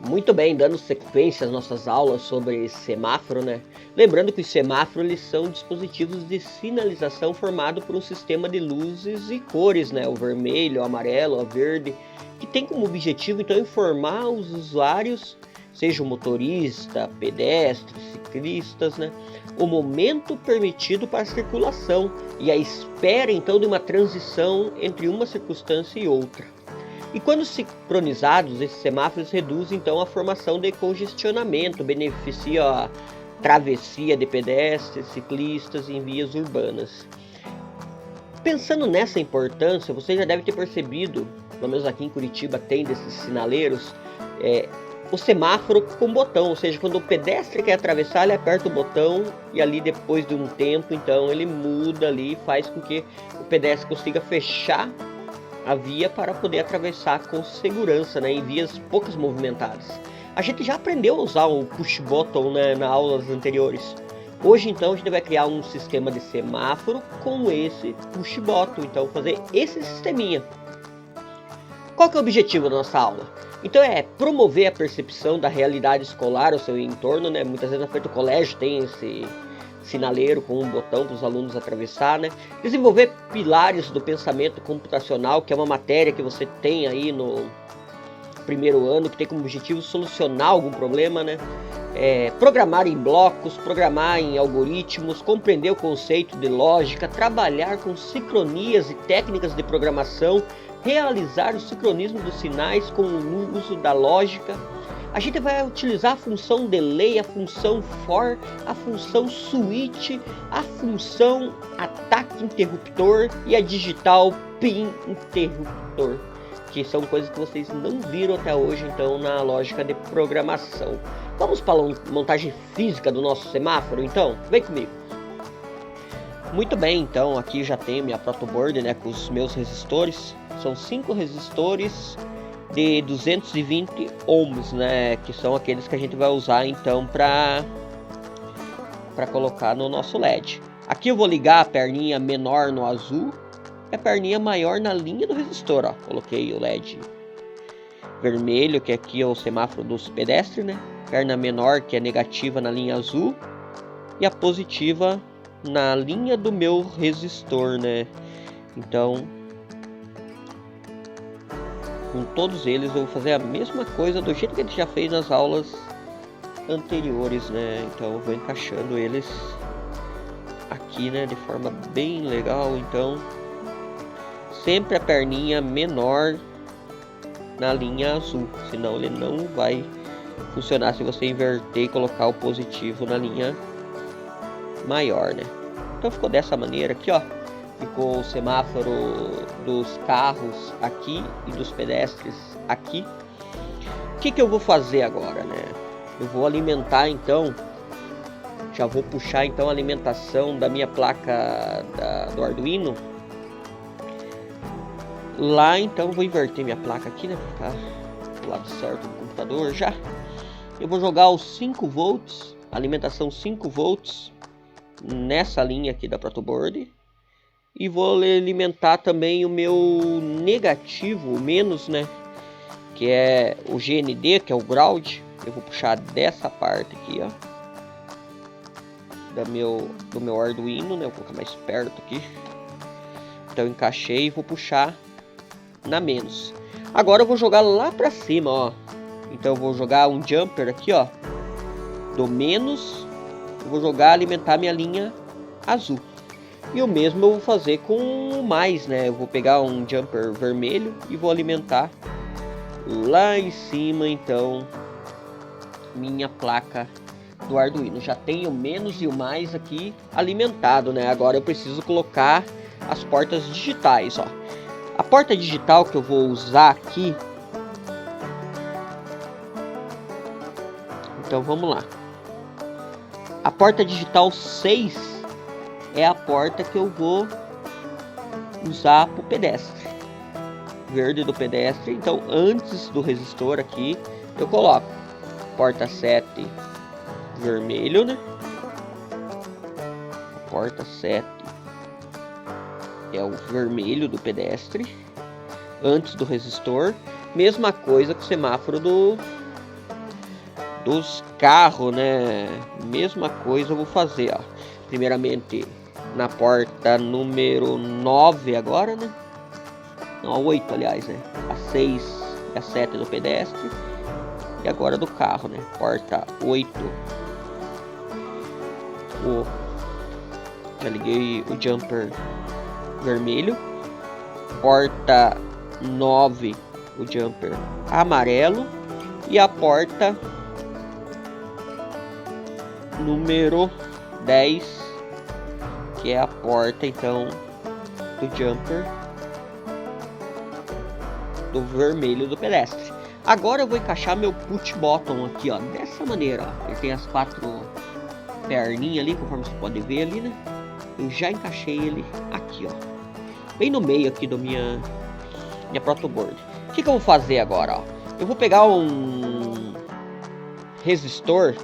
Muito bem, dando sequência às nossas aulas sobre semáforo, né? Lembrando que os semáforos eles são dispositivos de sinalização formado por um sistema de luzes e cores, né? O vermelho, o amarelo, o verde, que tem como objetivo então informar os usuários, seja o motorista, pedestres, ciclistas, né? O momento permitido para a circulação e a espera então de uma transição entre uma circunstância e outra. E quando sincronizados, esses semáforos reduzem então a formação de congestionamento, beneficia a travessia de pedestres, ciclistas em vias urbanas. Pensando nessa importância, você já deve ter percebido, pelo menos aqui em Curitiba tem desses sinaleiros, o semáforo com botão, ou seja, quando o pedestre quer atravessar, ele aperta o botão e ali depois de um tempo, então ele muda ali, faz com que o pedestre consiga fechar a via para poder atravessar com segurança, né, em vias poucas movimentadas. A gente já aprendeu a usar o push button, né, nas aulas anteriores. Hoje então a gente vai criar um sistema de semáforo com esse push button, então fazer esse sisteminha. Qual que é o objetivo da nossa aula? Então é promover a percepção da realidade escolar ao seu entorno, né? Muitas vezes na frente do colégio tem esse sinaleiro com um botão para os alunos atravessar, né? Desenvolver pilares do pensamento computacional, que é uma matéria que você tem aí no primeiro ano, que tem como objetivo solucionar algum problema, né? Programar em blocos, programar em algoritmos, compreender o conceito de lógica, trabalhar com sincronias e técnicas de programação, realizar o sincronismo dos sinais com o uso da lógica. A gente vai utilizar a função delay, a função for, a função switch, a função ataque interruptor e a digital pin interruptor, que são coisas que vocês não viram até hoje, então, na lógica de programação. Vamos para a montagem física do nosso semáforo, então? Vem comigo. Muito bem, então, aqui já tenho minha protoboard, né, com os meus resistores. São 5 resistores de 220 ohms, né, que são aqueles que a gente vai usar, então, para colocar no nosso LED. Aqui eu vou ligar a perninha menor no azul e a perninha maior na linha do resistor, ó. Coloquei o LED vermelho, que aqui é o semáforo dos pedestres, né? Perna menor, que é negativa, na linha azul, e a positiva na linha do meu resistor, né? Então, com todos eles eu vou fazer a mesma coisa do jeito que a gente já fez nas aulas anteriores, né? Então eu vou encaixando eles aqui, né, de forma bem legal. Então sempre a perninha menor na linha azul, senão ele não vai funcionar se você inverter e colocar o positivo na linha maior, né? Então ficou dessa maneira aqui, ó. Ficou o semáforo dos carros aqui e dos pedestres aqui. O que eu vou fazer agora, né? Eu vou alimentar então, já vou puxar então a alimentação da minha placa do Arduino. Lá então vou inverter minha placa aqui, né? Pra ficar do lado certo do computador já. Eu vou jogar os 5 volts, alimentação 5 volts nessa linha aqui da protoboard. E vou alimentar também o meu negativo, o menos, né? Que é o GND, que é o ground. Eu vou puxar dessa parte aqui, ó. Do meu Arduino, né? Vou colocar mais perto aqui. Então eu encaixei e vou puxar na menos. Agora eu vou jogar lá pra cima, ó. Então eu vou jogar um jumper aqui, ó. Do menos. Eu vou jogar alimentar minha linha azul. E o mesmo eu vou fazer com o mais, né? Eu vou pegar um jumper vermelho e vou alimentar lá em cima, então, minha placa do Arduino. Já tenho o menos e o mais aqui alimentado, né? Agora eu preciso colocar as portas digitais, ó. A porta digital que eu vou usar aqui... Então vamos lá. A porta digital 6 é a porta que eu vou usar para o pedestre. Verde do pedestre. Então antes do resistor aqui eu coloco porta 7 vermelho, né? A porta 7 é o vermelho do pedestre. Antes do resistor. Mesma coisa com o semáforo dos carros, né? Mesma coisa eu vou fazer, ó. Primeiramente na porta número 9 agora, né? Não, a 8, aliás, né? A 6 e a 7 do pedestre. E agora do carro, né? Porta 8. Já liguei o jumper vermelho. Porta 9, o jumper amarelo. E a porta número 10, que é a porta então do jumper do vermelho do pedestre. Agora eu vou encaixar meu push bottom aqui, ó, dessa maneira, ó. Ele tem as 4 perninhas ali, conforme você pode ver ali, né? Eu já encaixei ele aqui, ó, bem no meio aqui do minha protoboard. O que eu vou fazer agora, ó? Eu vou pegar um resistor,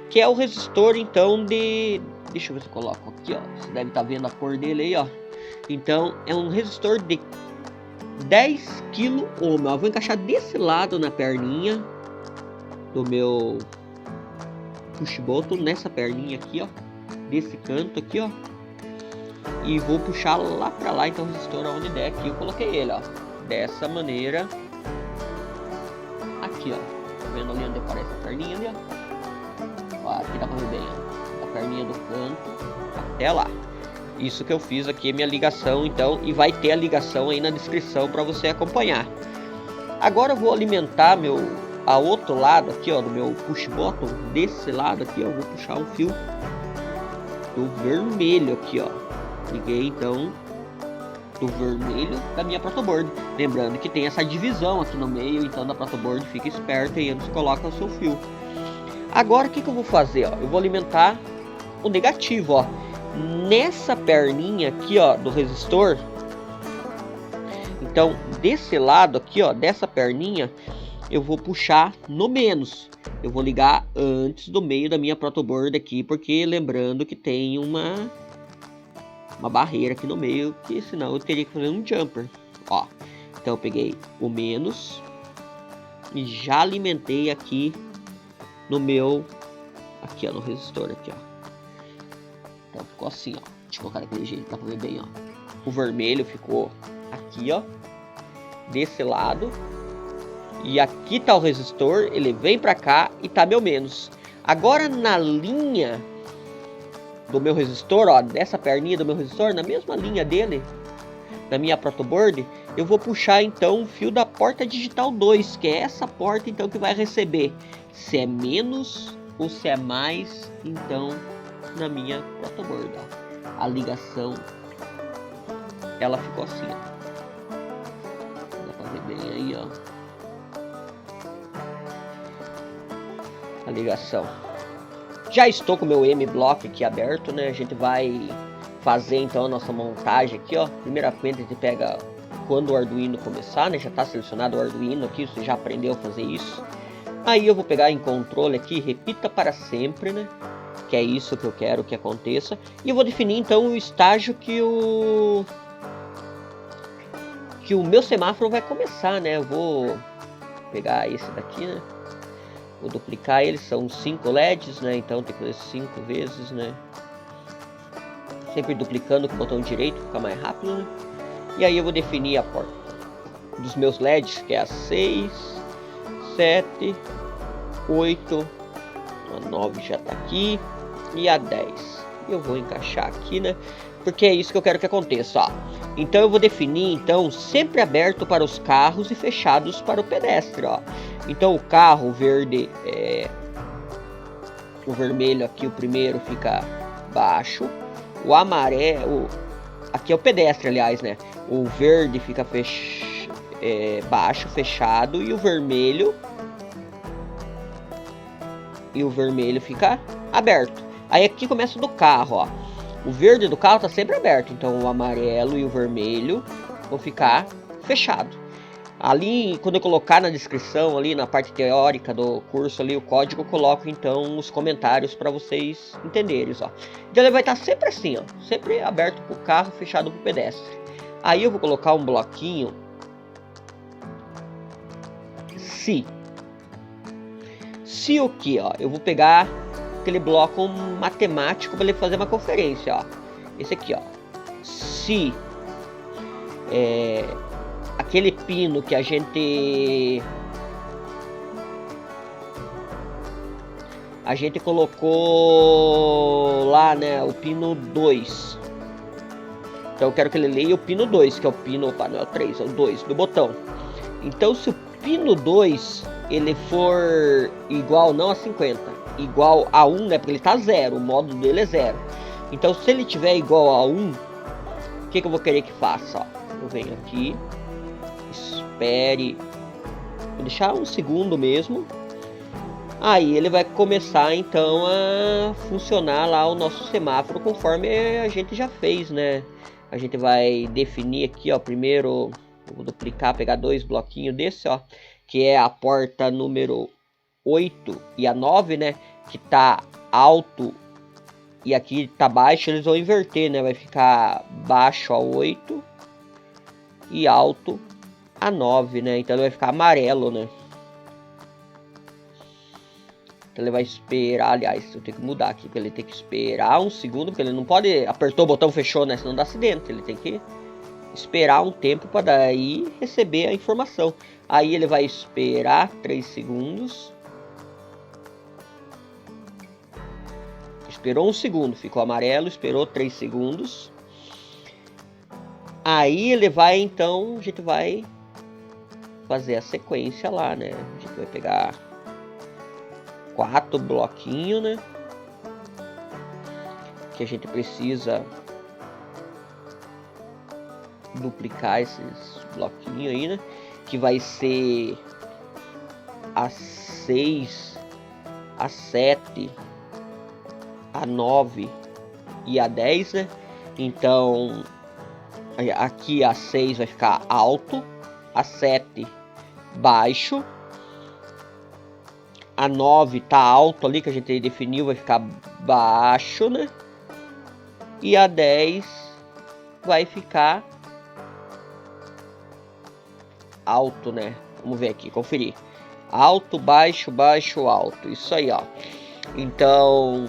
que é o resistor então de... Deixa eu ver se eu coloco aqui, ó. Você deve estar vendo a cor dele aí, ó. Então é um resistor de 10 kΩ. Eu vou encaixar desse lado na perninha do meu push bottom, nessa perninha aqui, ó, desse canto aqui, ó. E vou puxar lá pra lá, então o resistor aonde der aqui. Eu coloquei ele, ó, dessa maneira. Aqui, ó, tá vendo ali onde aparece a perninha ali, ó? Ó, aqui dá pra ver bem, ó, a perninha do canto até lá. Isso que eu fiz aqui é minha ligação, então, e vai ter a ligação aí na descrição para você acompanhar. Agora eu vou alimentar a outro lado aqui, ó, do meu push bottom, desse lado aqui, ó, eu vou puxar um fio do vermelho aqui, ó. Liguei então do vermelho da minha protoboard. Lembrando que tem essa divisão aqui no meio, então da protoboard fica esperto aí antes coloca o seu fio. Agora o que eu vou fazer, ó? Eu vou alimentar o negativo, ó, nessa perninha aqui, ó, do resistor. Então desse lado aqui, ó, dessa perninha, eu vou puxar no menos. Eu vou ligar antes do meio da minha protoboard aqui, porque lembrando que tem uma barreira aqui no meio, que senão eu teria que fazer um jumper, ó. Então eu peguei o menos e já alimentei aqui no meu, aqui ó, no resistor aqui, ó. Então ficou assim, ó. Deixa eu colocar daquele jeito, dá pra ver bem, ó. O vermelho ficou aqui, ó, desse lado. E aqui tá o resistor, ele vem pra cá e tá meu menos. Agora na linha do meu resistor, ó, dessa perninha do meu resistor, na mesma linha dele, da minha protoboard, eu vou puxar então o fio da porta digital 2, que é essa porta então que vai receber se é menos ou se é mais, então na minha protoboard, ó. A ligação ela ficou assim, ó. Dá pra ver bem aí, ó, a ligação. Já estou com o meu M-Block aqui aberto, né? A gente vai fazer então a nossa montagem aqui, ó. Primeiramente a gente pega quando o Arduino começar, né? Já está selecionado o Arduino aqui, você já aprendeu a fazer isso. Aí eu vou pegar em controle aqui, repita para sempre, né? Que é isso que eu quero que aconteça. E eu vou definir então o estágio que o meu semáforo vai começar, né? Eu vou pegar esse daqui, né? Vou duplicar ele, são 5 LEDs, né? Então tem que fazer 5 vezes, né? Sempre duplicando com o botão direito, fica mais rápido, né? E aí eu vou definir a porta dos meus LEDs, que é a 6, 7, 8, a 9 já tá aqui, e a 10. Eu vou encaixar aqui, né? Porque é isso que eu quero que aconteça, ó. Então eu vou definir, então, sempre aberto para os carros e fechados para o pedestre, ó. Então o carro verde, o vermelho aqui, o primeiro fica baixo. O amarelo, aqui é o pedestre, aliás, né? O verde fica baixo, fechado, e o vermelho fica aberto. Aí aqui começa do carro, ó. O verde do carro tá sempre aberto, então o amarelo e o vermelho vão ficar fechados. Ali, quando eu colocar na descrição, ali na parte teórica do curso, ali o código, eu coloco então os comentários para vocês entenderem, ó. Então ele vai estar sempre assim, ó, sempre aberto para o carro, fechado para o pedestre. Aí eu vou colocar um bloquinho Se o que, ó, eu vou pegar aquele bloco matemático para ele fazer uma conferência, ó. Esse aqui, ó. Se aquele pino que a gente colocou lá, né, o pino 2. Então eu quero que ele leia o pino 2, que é o pino, opa, não é o 3, é o 2 do botão. Então se o pino 2 ele for igual, não a 50, igual a 1, né, porque ele tá 0, o módulo dele é 0. Então se ele tiver igual a 1, o que eu vou querer que faça? Ó, eu venho aqui, espere, vou deixar um segundo mesmo. Aí ele vai começar então a funcionar lá o nosso semáforo conforme a gente já fez, né? A gente vai definir aqui, ó, primeiro eu vou duplicar, pegar 2 bloquinhos desse, ó, que é a porta número 8 e a 9, né, que tá alto e aqui tá baixo, eles vão inverter, né? Vai ficar baixo a 8 e alto a 9, né? Então ele vai ficar amarelo, né? Então ele vai esperar, aliás, eu tenho que mudar aqui, porque ele tem que esperar um segundo, porque ele não pode, apertou o botão, fechou, né? Senão dá acidente, ele tem que esperar um tempo para daí receber a informação. Aí ele vai esperar 3 segundos. Esperou um segundo, ficou amarelo, esperou 3 segundos. Aí ele vai, então, a gente vai fazer a sequência lá, né? A gente vai pegar 4 bloquinhos, né? Que a gente precisa duplicar esses bloquinhos aí, né? Que vai ser a 6, a 7, a 9 e a 10, né? Então aqui a 6 vai ficar alto, a 7 baixo, a 9 tá alto ali, que a gente definiu, vai ficar baixo, né? E a 10 vai ficar alto, né? Vamos ver aqui, conferir. Alto, baixo, baixo, alto. Isso aí, ó. Então,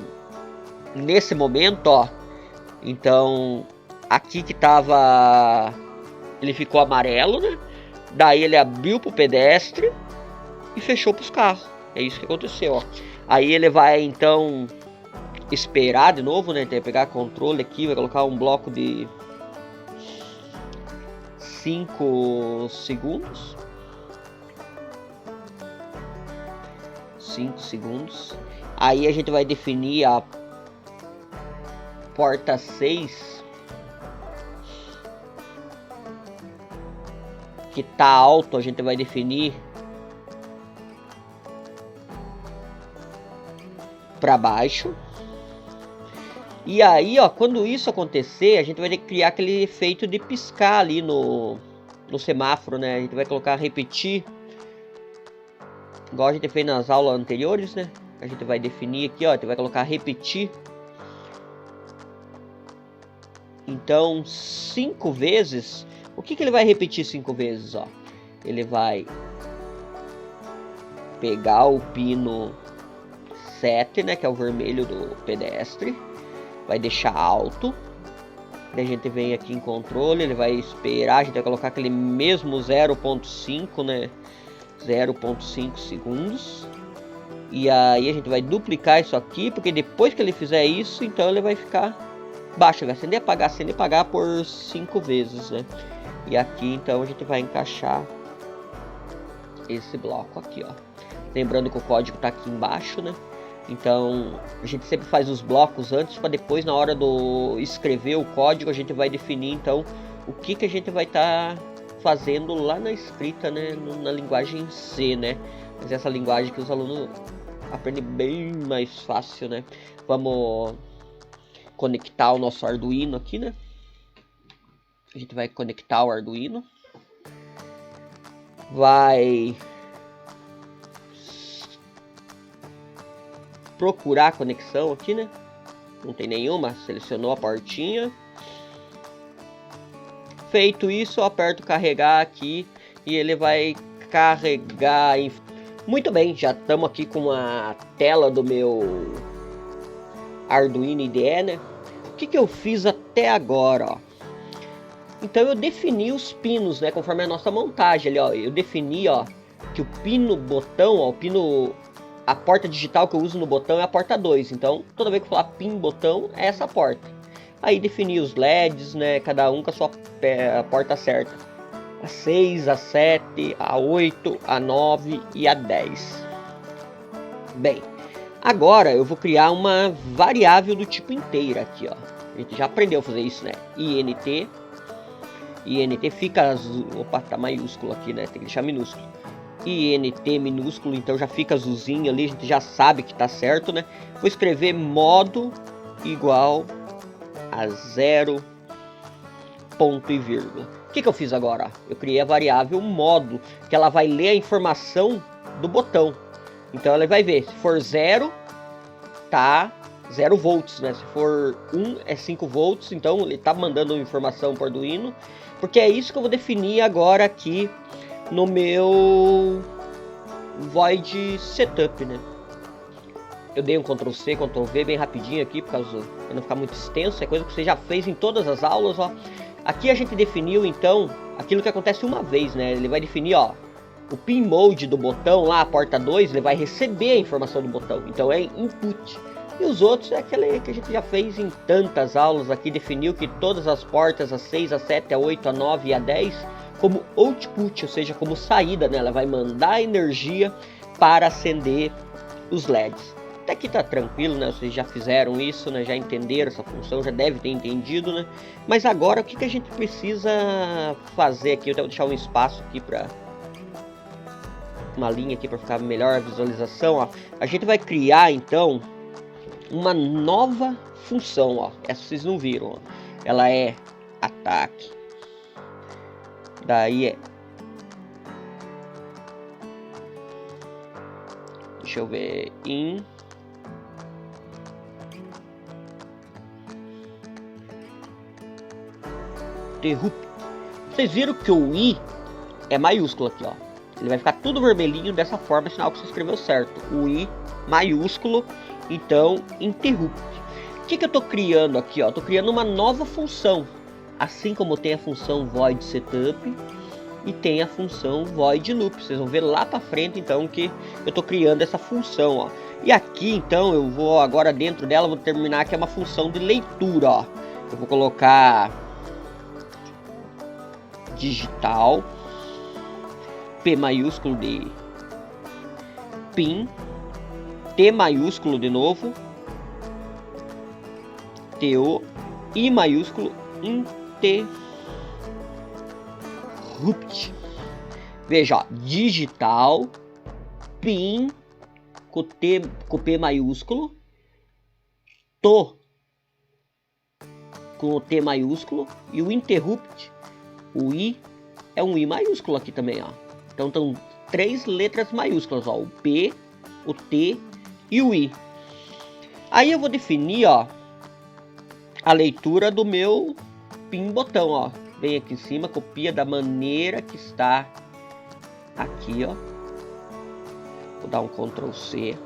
nesse momento, ó. Então, aqui que tava... ele ficou amarelo, né? Daí ele abriu pro pedestre e fechou pros carros. É isso que aconteceu, ó. Aí ele vai, então, esperar de novo, né? Tem que pegar controle aqui, vai colocar um bloco de 5 segundos. 5 segundos. Aí a gente vai definir a porta 6, que tá alto, a gente vai definir para baixo. E aí, ó, quando isso acontecer, a gente vai ter que criar aquele efeito de piscar ali no semáforo, né? A gente vai colocar repetir, igual a gente fez nas aulas anteriores, né? A gente vai definir aqui, ó, a gente vai colocar repetir. Então, 5 vezes. O que ele vai repetir 5 vezes, ó? Ele vai pegar o pino 7, né, que é o vermelho do pedestre, vai deixar alto. Daí a gente vem aqui em controle, ele vai esperar, a gente vai colocar aquele mesmo 0.5, né, 0.5 segundos. E aí a gente vai duplicar isso aqui, porque depois que ele fizer isso, então ele vai ficar baixo, vai acender e apagar por 5 vezes, né. E aqui então a gente vai encaixar esse bloco aqui, ó. Lembrando que o código tá aqui embaixo, né. Então a gente sempre faz os blocos antes, para depois, na hora do escrever o código, a gente vai definir então o que a gente vai estar fazendo lá na escrita, né, na linguagem C, né. Mas essa linguagem que os alunos aprendem bem mais fácil, né. Vamos conectar o nosso Arduino aqui, né. A gente vai conectar o Arduino, vai procurar a conexão aqui, né? Não tem nenhuma, selecionou a portinha. Feito isso, eu aperto carregar aqui e ele vai carregar Muito bem, já estamos aqui com a tela do meu Arduino IDE, né? O que eu fiz até agora, ó? Então eu defini os pinos, né, conforme a nossa montagem ali, ó. Eu defini, ó, que o pino botão, ó, a porta digital que eu uso no botão é a porta 2. Então, toda vez que eu falar pin botão, é essa porta. Aí defini os LEDs, né, cada um com a sua porta certa. A 6, a 7, a 8, a 9 e a 10. Bem, agora eu vou criar uma variável do tipo inteira aqui, ó. A gente já aprendeu a fazer isso, né? INT fica azul. Opa, tá maiúsculo aqui, né? Tem que deixar minúsculo. INT minúsculo, então já fica azulzinho ali, a gente já sabe que tá certo, né? Vou escrever modo igual a 0 ponto e vírgula. O que eu fiz agora? Eu criei a variável modo, que ela vai ler a informação do botão. Então ela vai ver, se for 0, tá 0 volts, né? Se for 1, é 5 volts, então ele tá mandando informação para o Arduino, porque é isso que eu vou definir agora aqui no meu Void Setup, né? Eu dei um Ctrl C, Ctrl V bem rapidinho aqui, para não ficar muito extenso, é coisa que você já fez em todas as aulas, ó. Aqui a gente definiu, então, aquilo que acontece uma vez, né? Ele vai definir, ó, o pin mode do botão lá, a porta 2, ele vai receber a informação do botão, então é input. E os outros é aquele que a gente já fez em tantas aulas aqui, definiu que todas as portas, a 6, a 7, a 8, a 9 e a 10, como output, ou seja, como saída, né? Ela vai mandar energia para acender os LEDs. Até aqui tá tranquilo, né? Vocês já fizeram isso, né? Já entenderam essa função, já deve ter entendido, né? Mas agora o que a gente precisa fazer aqui? Eu vou deixar um espaço aqui para uma linha aqui para ficar melhor a visualização, ó. A gente vai criar então uma nova função, ó. Essa vocês não viram, ó. Ela é ataque. Daí é, deixa eu ver, interrupt. Vocês viram que o I é maiúsculo aqui, ó. Ele vai ficar tudo vermelhinho dessa forma, sinal que você escreveu certo. O I maiúsculo, então interrupt. O que eu tô criando aqui, ó? Tô criando uma nova função. Assim como tem a função void setup e tem a função void loop. Vocês vão ver lá para frente então que eu tô criando essa função, ó. E aqui então eu vou agora dentro dela, vou determinar que é uma função de leitura, ó. Eu vou colocar digital, P maiúsculo de pin, T maiúsculo de novo, TO, I maiúsculo, interrupt. Veja, ó, digital, pin, com P maiúsculo, to, com o T maiúsculo, e o interrupt, o I, é um I maiúsculo aqui também, ó. Então estão 3 letras maiúsculas, ó, o P, o T e o I. Aí eu vou definir, ó, a leitura do meu pin botão, ó. Vem aqui em cima, copia da maneira que está aqui, ó. Vou dar um Ctrl C.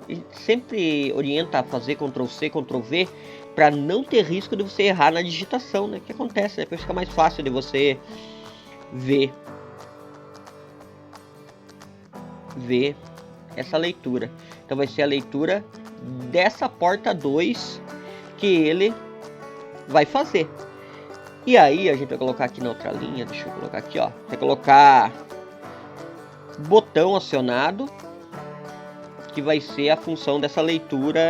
E sempre orienta a fazer Ctrl C, Ctrl V, para não ter risco de você errar na digitação, né? O que acontece, né? Depois fica mais fácil de você ver essa leitura. Então vai ser a leitura dessa porta 2 que ele vai fazer. E aí a gente vai colocar aqui na outra linha, deixa eu colocar aqui, ó. Vai colocar botão acionado, que vai ser a função dessa leitura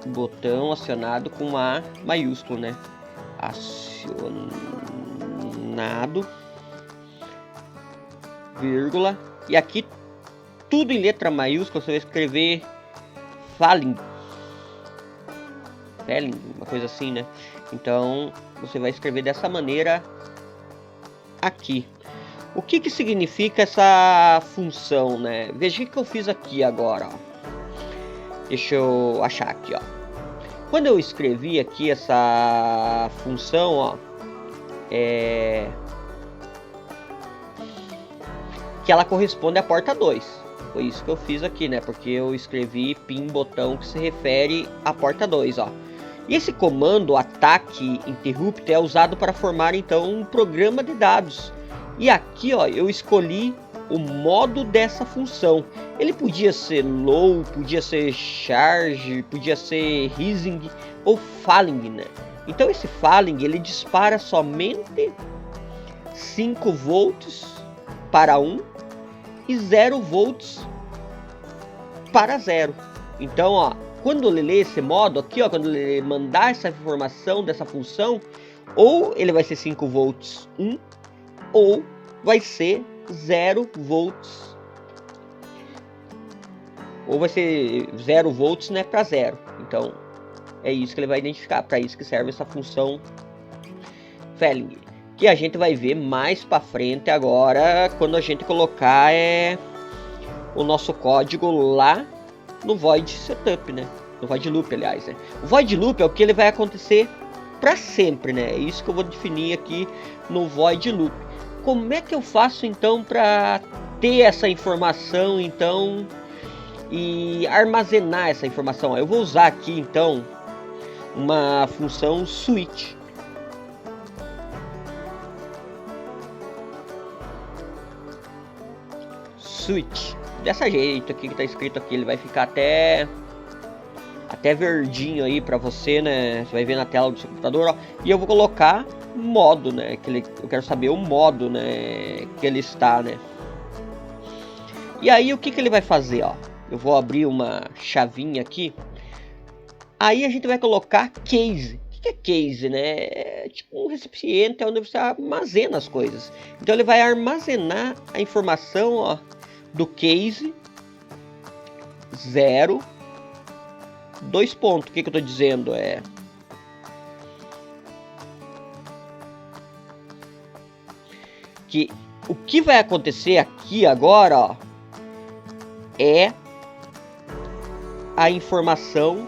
botão acionado com A maiúsculo, né? Acionado, vírgula, e aqui tudo em letra maiúscula. Você vai escrever falling, uma coisa assim, né? Então você vai escrever dessa maneira aqui. O que significa essa função, né? Veja o que eu fiz aqui agora, ó. Deixa eu achar aqui, ó. Quando eu escrevi aqui essa função, ó, que ela corresponde à porta 2. Foi isso que eu fiz aqui, né? Porque eu escrevi pin botão que se refere à porta 2, ó. E esse comando ataque interrupt é usado para formar então um programa de dados. E aqui, ó, eu escolhi o modo dessa função. Ele podia ser low, podia ser charge, podia ser rising ou falling, né? Então esse falling ele dispara somente 5 volts para 1 e 0 volts para 0. Então, ó, quando ele ler esse modo aqui, ó, quando ele mandar essa informação dessa função, ou ele vai ser 5 volts 1 ou vai ser 0 volts. Ou vai ser 0 volts, né, para 0. Então, é isso que ele vai identificar. Para isso que serve essa função falling, que a gente vai ver mais para frente agora, quando a gente colocar o nosso código lá no void setup, né? No void loop, aliás, né? O void loop é o que ele vai acontecer para sempre, né? É isso que eu vou definir aqui no void loop. Como é que eu faço então para ter essa informação então e armazenar essa informação? Eu vou usar aqui então uma função switch. Switch, dessa jeito aqui que tá escrito aqui, ele vai ficar até verdinho aí pra você, né? Você vai ver na tela do seu computador, ó. E eu vou colocar modo, né? Eu quero saber o modo, né? Que ele está, né? E aí o que ele vai fazer, ó? Eu vou abrir uma chavinha aqui. Aí a gente vai colocar case. O que é case, né? É tipo um recipiente onde você armazena as coisas. Então ele vai armazenar a informação, ó, do case 0, 2 pontos. O que eu estou dizendo que o que vai acontecer aqui agora, ó, é a informação,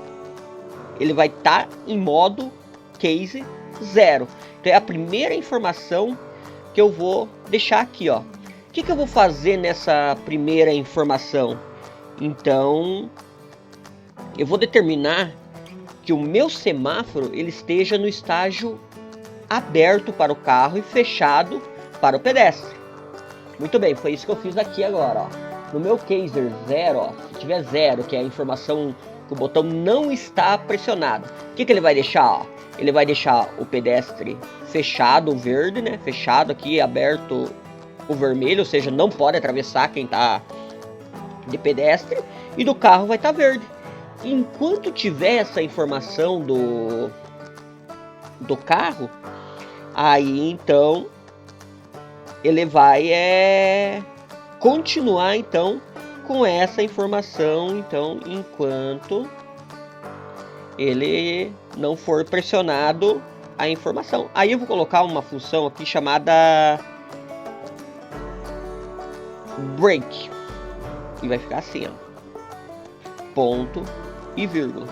ele vai estar em modo case 0. Então é a primeira informação que eu vou deixar aqui, ó. O que eu vou fazer nessa primeira informação? Então, eu vou determinar que o meu semáforo ele esteja no estágio aberto para o carro e fechado para o pedestre. Muito bem, foi isso que eu fiz aqui agora, ó. No meu caser 0, ó, se tiver 0, que é a informação que o botão não está pressionado, o que ele vai deixar, ó? Ele vai deixar o pedestre fechado, o verde, né? Fechado aqui, aberto o vermelho, ou seja, não pode atravessar quem tá de pedestre, e do carro vai estar verde. Enquanto tiver essa informação do carro, aí então ele vai continuar então com essa informação, então enquanto ele não for pressionado a informação. Aí eu vou colocar uma função aqui chamada break, e vai ficar assim, ó, ponto e vírgula,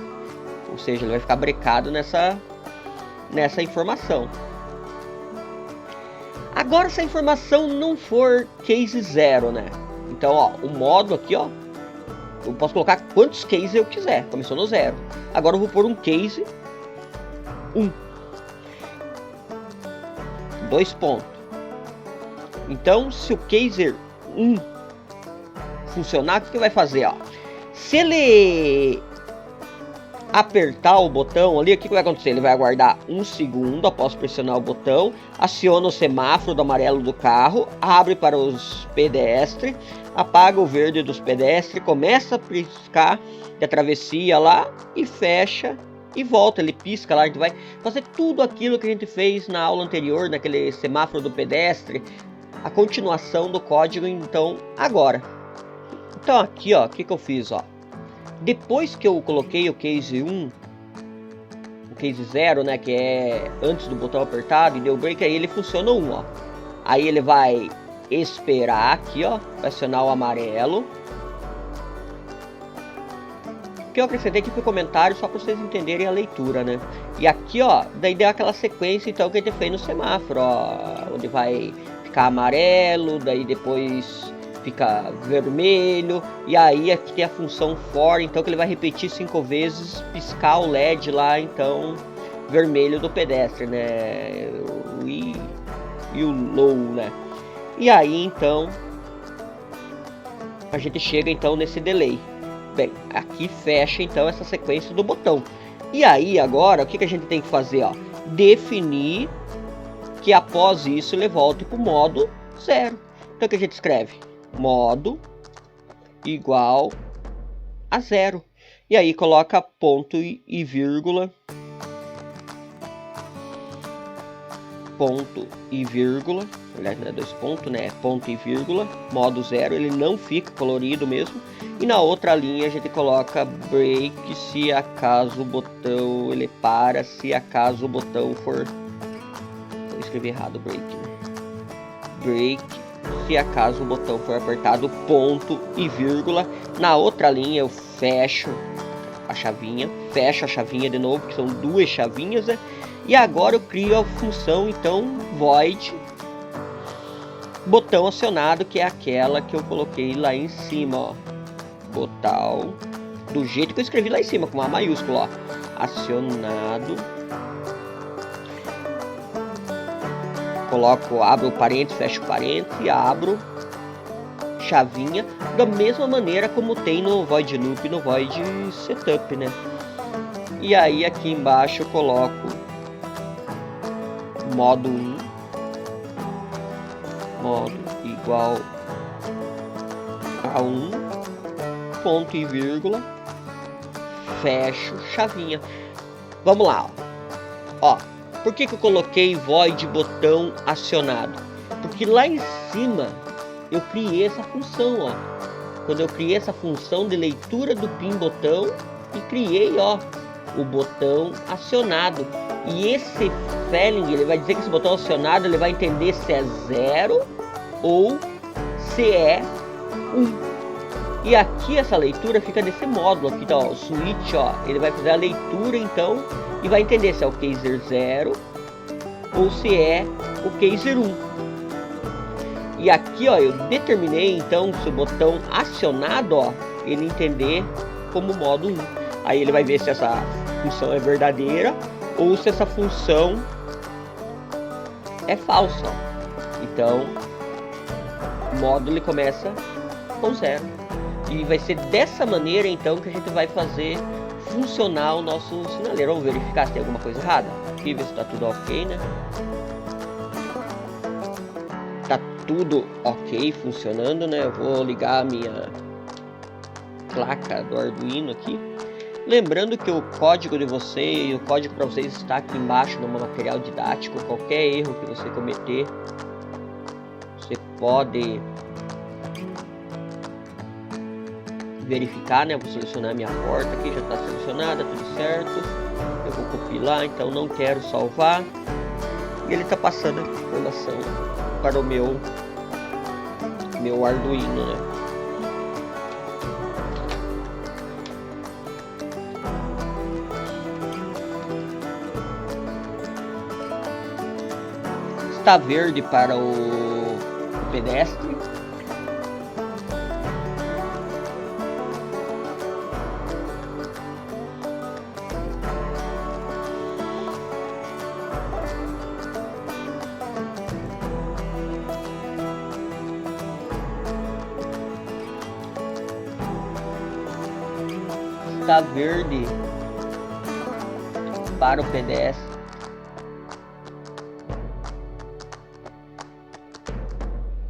ou seja, ele vai ficar brecado nessa informação. Agora, se a informação não for case 0, né? Então, ó, o modo aqui, ó, eu posso colocar quantos cases eu quiser. Começou no 0. Agora eu vou pôr um case 1. 2 pontos. Então, se o case 1 funcionar, o que vai fazer, ó? Se ele apertar o botão ali, o que vai acontecer? Ele vai aguardar 1 segundo após pressionar o botão, aciona o semáforo do amarelo do carro, abre para os pedestres, apaga o verde dos pedestres, começa a piscar de travessia lá e fecha e volta. Ele pisca lá, a gente vai fazer tudo aquilo que a gente fez na aula anterior, naquele semáforo do pedestre, a continuação do código, então, agora. Então aqui, ó, o que eu fiz, ó? Depois que eu coloquei o case 1, o case 0, né, que é antes do botão apertado, e deu break, aí ele funciona 1, ó. Aí ele vai esperar aqui, ó, vai acionar o amarelo. que eu acrescentei aqui foi comentário só para vocês entenderem a leitura, né? E aqui, ó, daí deu aquela sequência então que a gente fez no semáforo, ó, onde vai ficar amarelo, daí depois fica vermelho, e aí aqui tem a função for, então que ele vai repetir 5 vezes, piscar o LED lá, então vermelho do pedestre, né? E o low, né? E aí então a gente chega então nesse delay. Bem, aqui fecha então essa sequência do botão. E aí agora o que a gente tem que fazer, ó? Definir que após isso ele volte para o modo 0. Então o que a gente escreve? Modo igual a 0. E aí coloca ponto e vírgula. Ponto e vírgula. Aliás, não é 2 pontos, né? É ponto e vírgula. Modo 0. Ele não fica colorido mesmo. E na outra linha a gente coloca break se acaso o botão ele para. Se acaso o botão for... Eu escrevi errado break, né? Break se acaso o botão for apertado, ponto e vírgula. Na outra linha eu fecho a chavinha, fecho a chavinha de novo, que são 2 chavinhas, né? E agora eu crio a função então void botão acionado, que é aquela que eu coloquei lá em cima, ó. Botal do jeito que eu escrevi lá em cima, com uma maiúscula, ó. Acionado. Coloco, abro parênteses, fecho parênteses e abro chavinha da mesma maneira como tem no void loop, no void setup, né? E aí aqui embaixo eu coloco modo 1, modo igual a 1, ponto e vírgula, fecho chavinha. Vamos lá, ó. Por que eu coloquei void botão acionado? Porque lá em cima eu criei essa função, ó. Quando eu criei essa função de leitura do pin botão e criei, ó, o botão acionado. E esse Felling, ele vai dizer que esse botão acionado, ele vai entender se é 0 ou se é 1. E aqui essa leitura fica nesse módulo aqui, tá, ó, o switch, ó, ele vai fazer a leitura então e vai entender se é o Kaiser 0 ou se é o Kaiser 1. E aqui, ó, eu determinei então se o botão acionado, ó, ele entender como modo 1. Aí ele vai ver se essa função é verdadeira ou se essa função é falsa. Então, o módulo ele começa com 0. E vai ser dessa maneira então que a gente vai fazer funcionar o nosso sinaleiro. Vamos verificar se tem alguma coisa errada. Aqui ver se está tudo ok, né? Tá tudo ok, funcionando, né? Eu vou ligar a minha placa do Arduino aqui. Lembrando que o código de vocês, o código para vocês está aqui embaixo no material didático. Qualquer erro que você cometer, você pode verificar, né? Eu vou selecionar a minha porta aqui, já está selecionada, tudo certo. Eu vou compilar, então não quero salvar. E ele está passando a informação para o meu Arduino, né? Está verde para o pedestre. Está verde para o pedestre.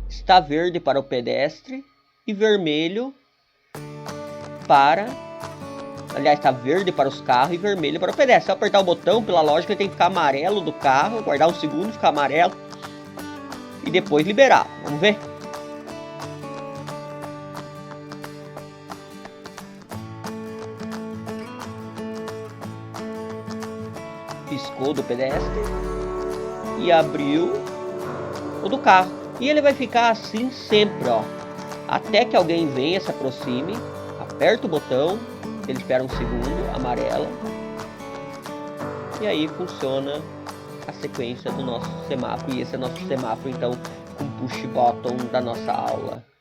Está verde para o pedestre e vermelho para... Aliás, está verde para os carros e vermelho para o pedestre. Se eu apertar o botão, pela lógica, ele tem que ficar amarelo do carro, guardar um segundo, ficar amarelo e depois liberar. Vamos ver? Piscou do pedestre e abriu o do carro. E ele vai ficar assim sempre, ó, até que alguém venha, se aproxime, aperta o botão Ele espera um segundo, amarela. E aí funciona a sequência do nosso semáforo. E esse é nosso semáforo, então, com push button da nossa aula.